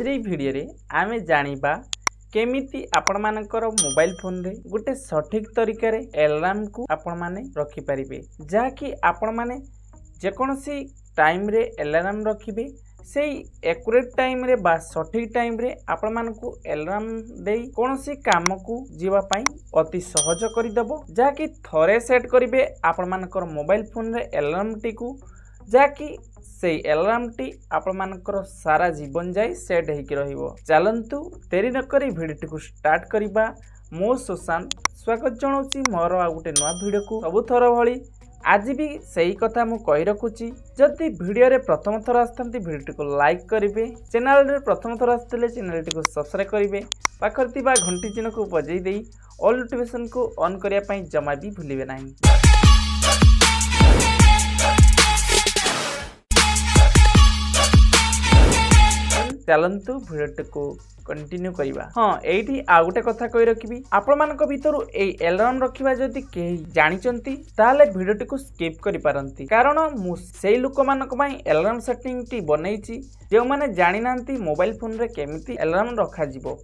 Video रे आमे जानिबा केमिति आपण मानकर मोबाइल फोन रे गोटे सठिक तरीका रे अलार्म को आपण माने रखि परिबे जाकि आपण माने जेकोनसी टाइम रे अलार्म रखिबे सेई एक्यूरेट टाइम रे बा सठिक टाइम रे आपण मानकू अलार्म देई कोनोसी काम को जीवा पई अति सहज करि दबो जाकि थरे सेट करिवे आपण मानकर मोबाइल फोन रे अलार्म टी को जाकि से अलार्म टी आपण मानकर सारा जीवन जाई सेट हेकि रहिबो। चलंतु देरी न करी भिडियो को स्टार्ट करिबा। मो सुशांत स्वागत जणाउची मोर आ गुटे नवा भिडियो को सब थर भली आज भी सही कथा मु कहि रखुची। जदि भिडियो रे प्रथम थर आस्तंती भिडियो को लाइक करिवे, चैनल रे प्रथम थर आस्तले चैनल टी को सब्सक्राइब करिवे, पाखर थिबा घंटी चिन्ह को बजै देई ऑल नोटिफिकेशन को ऑन करिया पई जमा भी भूलिबे नाही। चलंतु भिडियो को कंटिन्यू करिबा। हाँ एठी आ गुटे कथा कहि रखिबी आपण मानक भितरु ए अलार्म रखिबा जदि केही जानिचंती ताले भिडियो को स्किप करि पारंती, कारण मु सेई लोक मानक पई अलार्म सेटिंग टी बनैची जे माने जानि नांती मोबाइल फोन रे केमिति अलार्म रखा जिवो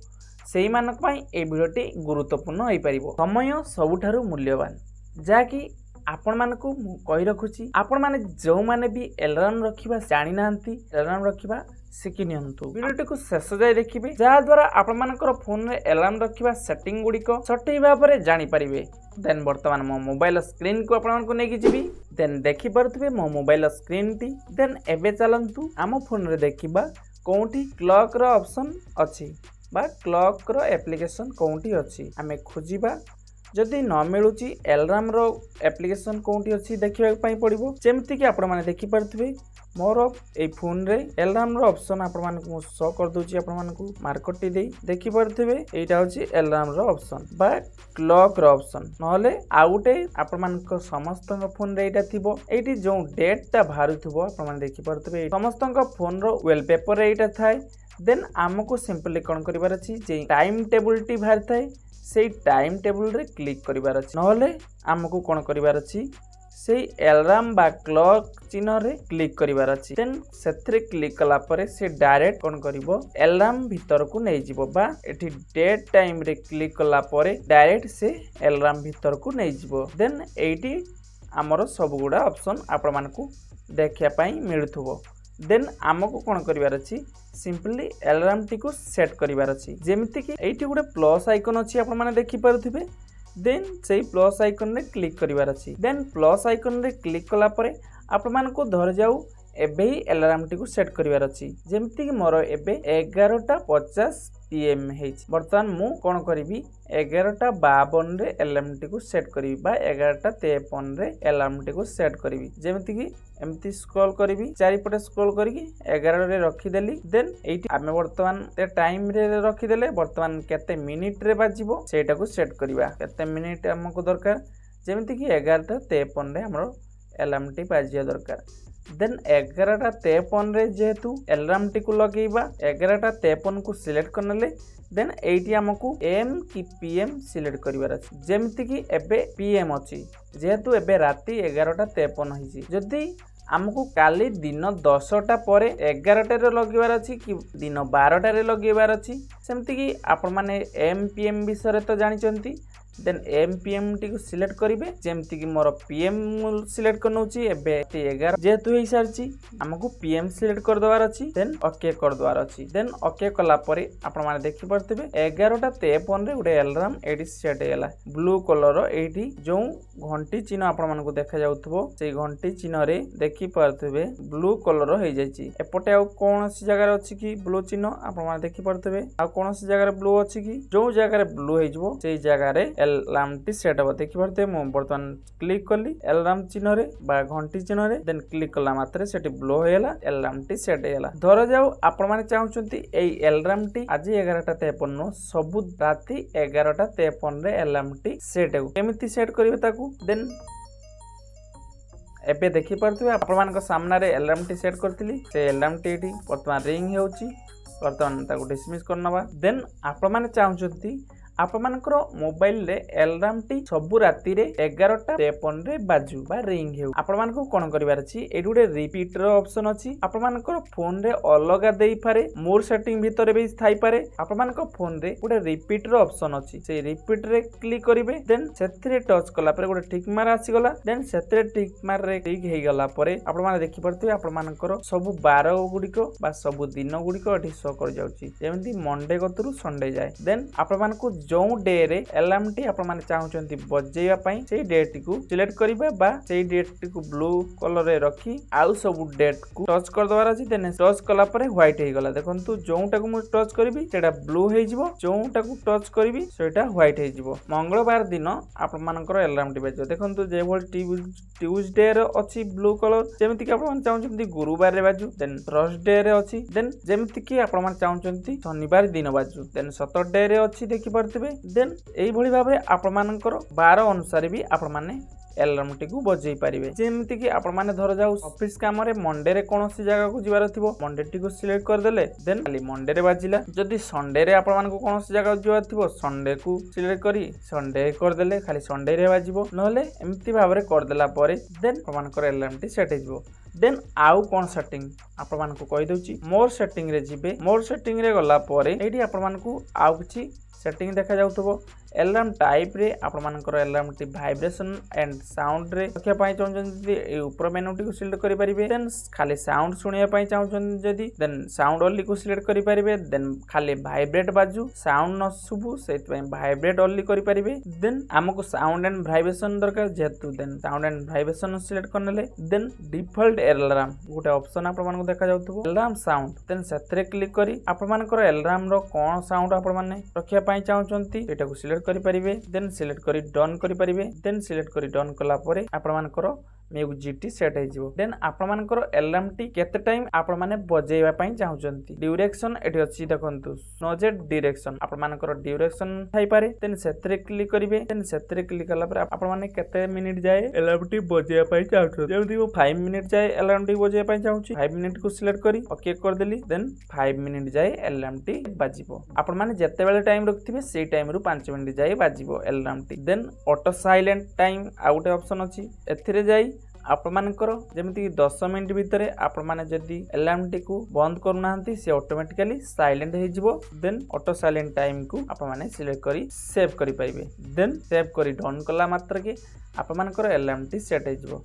सेई मानक पई ए भिडियो टी गुरुत्वपूर्ण होई परिबो। समय सबुठारु मूल्यवान जाकि आपण मानकू मु कहि रखुची आपण माने जो माने भी अलार्म रखिबा जानि नांती अलार्म रखिबा शिखि नियंतु। वीडियो को शेष जाय देखिबे जा द्वारा आपण मानकर फोन रे अलार्म रखिबा सेटिंग गुडी को सठिक भाबरे जानि परिबे। देन वर्तमान मो मोबाइल स्क्रीन को आपण मानकू नेकी जिबी, देन देखि परथबे मो मोबाइल स्क्रीन टी। देन एबे चलंतु आम फोन रे देखिबा कोउठी क्लॉक रो ऑप्शन अछि बा क्लॉक रो एप्लीकेशन कोउठी अछि आमे खोजिबा। जदि न मिलुची अलार्म रो एप्लीकेशन कोउठी अछि देखिबा पई पड़िबो। जेमति कि आपण माने देखि परथबे मोर ए फोन रे अलार्म रो ऑप्शन आपण मानकू शो कर दोची, आपण मानकू मार्कर टी देई देखि परथबे एटा होची अलार्म रो ऑप्शन बा क्लॉक रो ऑप्शन। नहले आउटे आपण मानक समस्त फोन रे एटा थिबो, एटी जो डेट ता भारू थिबो आपण माने देखि परथबे समस्त फोन रो वॉलपेपर रे एटा थाए। देन आमको सिंपली कोन करिवार अछि जे टाइम टेबल टी भार थाए से टाइम टेबल रे क्लिक करिवार अछि, नहले आमको कोन करिवार अछि से अलार्म बा क्लॉक चिन्ह रे क्लिक करिवार अछि। देन सेथरे क्लिक कला परे से डायरेक्ट कोन करिवो अलार्म भीतर को नै जिवो बा एठी डेट टाइम रे क्लिक कला परे डायरेक्ट से अलार्म भीतर को नै जिवो। देन एठी हमरो सब गुडा ऑप्शन आपण मानकू देखिया पई मिलुथबो। देन आमको कोन करिवार अछि सिंपली अलार्म टी को सेट करिवार अछि। जेमिति कि एठी गुडे प्लस आइकन अछि आपण माने देखि पारुथिबे, देन से प्लस आइकन रे क्लिक करिवार अछि। देन प्लस आइकन रे क्लिक कला परे आपण मानकू धर जाऊ एबे ही अलार्म टी को सेट करिवार अछि। जेमिति कि मोर एबे 11:50 PM हेछि। वर्तमान मु कोन करिवि 11:52 रे अलार्म टी को सेट करिवि बा 11:53 रे अलार्म टी को सेट करिवि। जेमिति कि एमती स्क्रॉल करिवि चारि पटे स्क्रॉल करिकि 11 रे रखि देली। देन एठी आमे वर्तमान ते टाइम रे रखि देले वर्तमान केते मिनिट रे बाजिबो सेटा को सेट करिवा। केते मिनिट हमको दरकार जेमिति कि 11:53 रे हमरो अलार्म टी बाजिया दरकार। देन 11:53 रे जेहेतु अलार्म टी को लगेइबा 11:53 को सिलेक्ट करनले देन एठी हमकू एम की पीएम सिलेक्ट करिवार अछि। जेमिति कि एबे पीएम अछि जेहेतु एबे राती 11:53 हिछि। जदि हमकू काली दिन 10टा परे 11टा रे लगेबार अछि कि दिन 12टा रे लगेबार अछि सेमति कि आपण माने एम पीएम विषय तो जानिचंती। देन एम पीएम टी को सिलेक्ट करिवे जेमति कि मोर पीएम सिलेक्ट करनोची एबे 11 जेतु हे सारची हमकू पीएम सिलेक्ट कर दवार अछि। देन ओके कर दवार अछि। देन ओके कला परे आपण माने देखि परथिबे 11:53 रे उडे अलार्म एडी सेट हेला। ब्लू कलर एडी जो घंटी चिन्ह आपण मानकू देखा जाउथबो सेई घंटी चिन्ह रे देखि परथिबे ब्लू कलर हे जायछि। एपटे आ कोनसी जगह रे अछि कि ब्लू चिन्ह आपण माने देखि परथिबे आ कोनसी जगह रे ब्लू अछि कि जो जगह रे ब्लू हे जबो सेई जगह रे अलार्म टी सेट हो देखि परते। मु वर्तमान क्लिक करली अलार्म चिन्ह रे बा घंटी चिन्ह रे देन क्लिक कला मात्रे सेठी ब्लो हेला अलार्म टी सेट हेला। धर जाऊ आपण माने चाहुचंती एई अलार्म टी आज 11:53 सबु राती 11:53 रे अलार्म टी सेट हो केमिति सेट करिवे ताकू। देन एबे देखि परथबे आपण मानक सामना रे अलार्म टी सेट करथिली से अलार्म टी एठी वर्तमान रिंग हेउची। वर्तमान ताकू डिसमिस करनबा। देन आपण माने चाहुचंती आपणकर मोबाइल रे अलार्म टी सब राति रे 11:53 रे बाजू बा रिंग हेउ आपण कौन करिवार अछि एठी गोटे रिपीट रो ऑप्शन अछि आपणकर फोन रे अलगा देई पारे मोर सेटिंग भितर भी थाई पारे आपणकर फोन रे गोटे रिपीट रो ऑप्शन अछि से रिपीट रे क्लिक करिवे देन सेथिरे टच कला पर गोटे टिक मार आसी गला देन सेथिरे टिक मार रे क्लिक हे गला परे आपण माने देखि परथिबे आपणकर सब 12 गुडिको बा सब दिन गुडिको एठी शो कर जाउची जेमति मंडे गतरु संडे जाय देन आपण को जो डे रे अलार्म टी आपण माने चाहुचंती बजेया पई सेई डेट को सिलेक्ट करिबा बा सेई डेट को ब्लू कलर रे रखी आउ सब डेट को टच कर दवार अछि देन टच कला परे व्हाइट हे गला देखंतु जोटा को मु टच करबी सेटा ब्लू हे जिवो जोटा को टच करबी सेटा व्हाइट हे जिवो मंगलवार दिन आपण मानकर अलार्म टी बजो देखंतु जे भल ट्यूसडे रे अछि ब्लू कलर जेमति कि आपण माने चाहुचंती गुरुवार रे बाजू देन थर्सडे रे अछि देन जेमति कि आपण माने चाहुचंती शनिवार दिन बाजू देन सैटरडे रे अछि देखि परथिबे देन एई भली भाबरे आपण मानकर 12 अनुसार भी आपण माने अलार्म टी को बजै पारिबे जेमति कि आपण माने धर जाऊ ऑफिस काम रे मंडे रे कोनोसी जगह को जिवार थिबो मंडे टी को सिलेक्ट कर देले देन खाली मंडे रे बाजिला जदी संडे रे आपण मान को कोनोसी जगह जिवार थिबो संडे को सिलेक्ट करी संडे कर देले खाली संडे रे बाजिबो नहले एमति भाबरे कर देला परे देन आपण मानकर अलार्म टी सेट हिजबो देन आउ कोन सेटिंग आपण मान को कहि दउची मोर सेटिंग रे जिबे मोर सेटिंग रे गला परे एठी आपण मान को आउ किछि सेटिंग देखा जाउतबो अलार्म टाइप रे आपण मानकर alarm T vibration and sound रे रखिया पई चाहउछन ए ऊपर मेनू टी को सिलेक्ट करि परिबे देन खाली साउंड सुनिया पई चाहउछन जदी देन साउंड ओनली को सिलेक्ट करि परिबे देन खाली वाइब्रेट बाजू साउंड न सुबु सेत पई वाइब्रेट ओनली करि परिबे देन हमको साउंड एंड वाइब्रेशन दरकार जेतु then sound and vibration select करनेले देन डिफॉल्ट अलार्म गोटे ऑप्शन आपण मान को देखा जाउतबो अलार्म साउंड देन सेतरे क्लिक करी आपण मानकर अलार्म रो कोन साउंड आपण माने रखिया पई चाहउछंती एटा को सिलेक्ट करि परिबे देन सिलेक्ट करी डन करि परिबे देन सिलेक्ट करी डन कला परे आपण मानकर म्यूजिक टी सेट हे जिवो देन आपण मानकर अलार्म टी केते टाइम आपण माने बजेइबा पई चाहुचंती ड्यूरेशन एठी अछि देखंतु स्नोजेट डायरेक्शन आपण मानकर ड्यूरेशन थाई पारे देन सेतरे क्लिक करिवे देन सेतरे क्लिक कला परे आपण माने केते मिनिट जाय अलार्म टी बजेइबा पई चाहुछ जेमति को 5 मिनिट जाय अलार्म टी बजेइबा पई चाहुछि 5 मिनिट को सिलेक्ट करी ओके कर देली देन 5 मिनिट जाय अलार्म टी बाजिबो आपण माने जत्ते बेले टाइम रखथिबे सेई टाइम रु 5 मिनिट जाय बाजिबो अलार्म टी देन ऑटो साइलेंट टाइम आउटे ऑप्शन अछि एथिरे जाय आपण मानकर जेमति 10 मिनिट भितरे आपण माने जदी अलार्म टी को बंद करूनांती से ऑटोमेटिकली साइलेंट हे जिवो देन ऑटो साइलेंट टाइम को आपण माने सिलेक्ट करी सेव करि परिबे देन सेव करी डन कला मात्र के आपण मानकर अलार्म टी सेट हे जिवो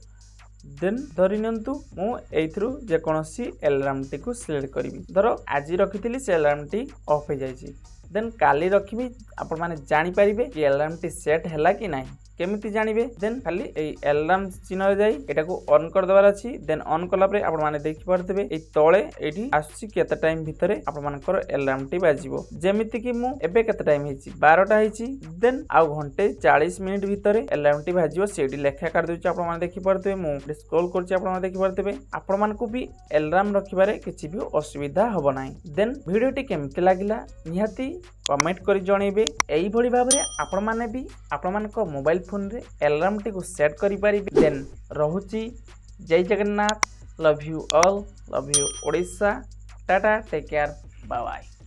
देन धरिनियंतु मु एथरु जे कोनोसी अलार्म टी को सिलेक्ट करिवि धरो आज रखिथिली से अलार्म टी ऑफ हे जायछि देन काली रखिबि आपण माने जानि परिबे कि अलार्म टी सेट हैला कि नाही केमिति जानिबे देन खाली ए अलार्म चिन्ह जाई एटा को ऑन कर दबार अछि देन ऑन कला परे आपण माने देखि परथिबे ए तळे एठी आछि केते टाइम भितरे आपण मानकर अलार्म टी बाजिबो जेमिति कि मु एबे केते टाइम हेछि 12टा हेछि देन आ घंटे 40 मिनिट भितरे अलार्म टी बाजिबो सेठी लेखा कर देछि आपण माने देखि परथिबे मु स्क्रॉल करछि आपण माने देखि परथिबे आपण मानकु भी अलार्म रखिबारे किछि भी असुविधा हबो नाही देन वीडियोटी केमिति लागिला निहाती कमेंट करी जणेबे एई भली भाबरे आपण माने भी आपण मानक मोबाइल फोन रे अलार्म टी को सेट करि परिबे देन रहुची जय Jagannath love you all love you Odisha tata take care bye bye.